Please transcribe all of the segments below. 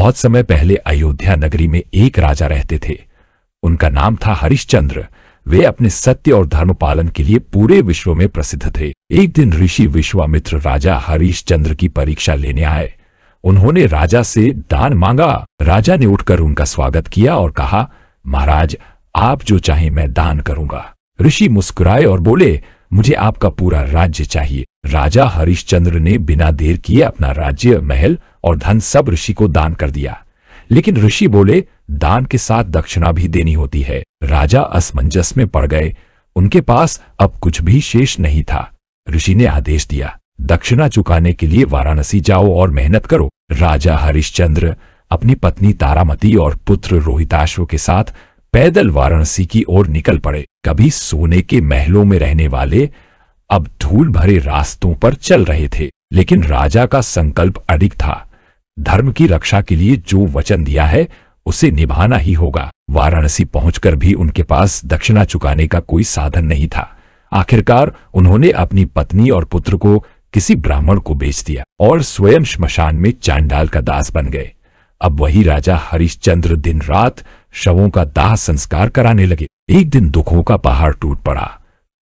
बहुत समय पहले अयोध्या नगरी में एक राजा रहते थे। उनका नाम था हरिश्चंद्र। वे अपने सत्य और धर्म पालन के लिए पूरे विश्व में प्रसिद्ध थे। एक दिन ऋषि विश्वामित्र राजा हरिश्चंद्र की परीक्षा लेने आए। उन्होंने राजा से दान मांगा। राजा ने उठकर उनका स्वागत किया और कहा, महाराज, आप जो चाहें मैं दान करूंगा। ऋषि मुस्कुराए और बोले, मुझे आपका पूरा राज्य चाहिए। राजा हरिश्चंद्र ने बिना देर किए अपना राज्य, महल और धन सब ऋषि को दान कर दिया। लेकिन ऋषि बोले, दान के साथ दक्षिणा भी देनी होती है। राजा असमंजस में पड़ गए। उनके पास अब कुछ भी शेष नहीं था। ऋषि ने आदेश दिया, दक्षिणा चुकाने के लिए वाराणसी जाओ और मेहनत करो। राजा हरिश्चंद्र अपनी पत्नी तारामती और पुत्र रोहिताश्व के साथ पैदल वाराणसी की ओर निकल पड़े। कभी सोने के महलों में रहने वाले अब धूल भरे रास्तों पर चल रहे थे। लेकिन राजा का संकल्प अडिग था। धर्म की रक्षा के लिए जो वचन दिया है उसे निभाना ही होगा। वाराणसी पहुंचकर भी उनके पास दक्षिणा चुकाने का कोई साधन नहीं था। आखिरकार उन्होंने अपनी पत्नी और पुत्र को किसी ब्राह्मण को बेच दिया और स्वयं श्मशान में चांडाल का दास बन गए। अब वही राजा हरिश्चंद्र दिन रात शवों का दाह संस्कार कराने लगे। एक दिन दुखों का पहाड़ टूट पड़ा।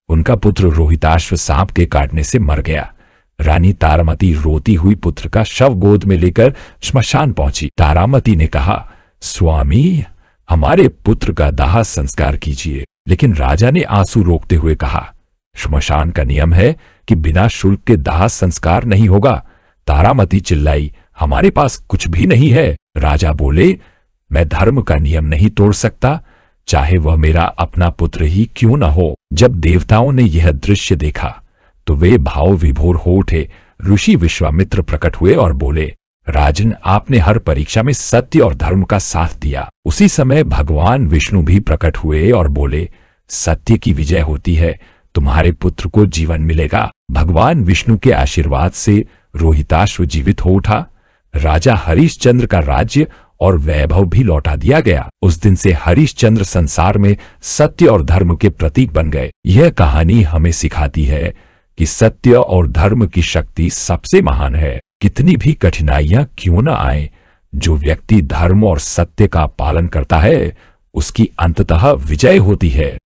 उनका पुत्र रोहिताश्व सांप के काटने से मर गया। रानी तारामती रोती हुई पुत्र का शव गोद में लेकर श्मशान पहुंची। तारामती ने कहा, स्वामी, हमारे पुत्र का दाह संस्कार कीजिए। लेकिन राजा ने आंसू रोकते हुए कहा, श्मशान का नियम है कि बिना शुल्क के दाह संस्कार नहीं होगा। तारामती चिल्लाई, हमारे पास कुछ भी नहीं है। राजा बोले, मैं धर्म का नियम नहीं तोड़ सकता, चाहे वह मेरा अपना पुत्र ही क्यों न हो। जब देवताओं ने यह दृश्य देखा तो वे भाव विभोर हो उठे। ऋषि विश्वामित्र प्रकट हुए और बोले, राजन, आपने हर परीक्षा में सत्य और धर्म का साथ दिया। उसी समय भगवान विष्णु भी प्रकट हुए और बोले, सत्य की विजय होती है, तुम्हारे पुत्र को जीवन मिलेगा। भगवान विष्णु के आशीर्वाद से रोहिताश्व जीवित हो उठा। राजा हरिश्चंद्र का राज्य और वैभव भी लौटा दिया गया। उस दिन से हरिश्चंद्र संसार में सत्य और धर्म के प्रतीक बन गए। यह कहानी हमें सिखाती है कि सत्य और धर्म की शक्ति सबसे महान है। कितनी भी कठिनाइयां क्यों न आए, जो व्यक्ति धर्म और सत्य का पालन करता है उसकी अंततः विजय होती है।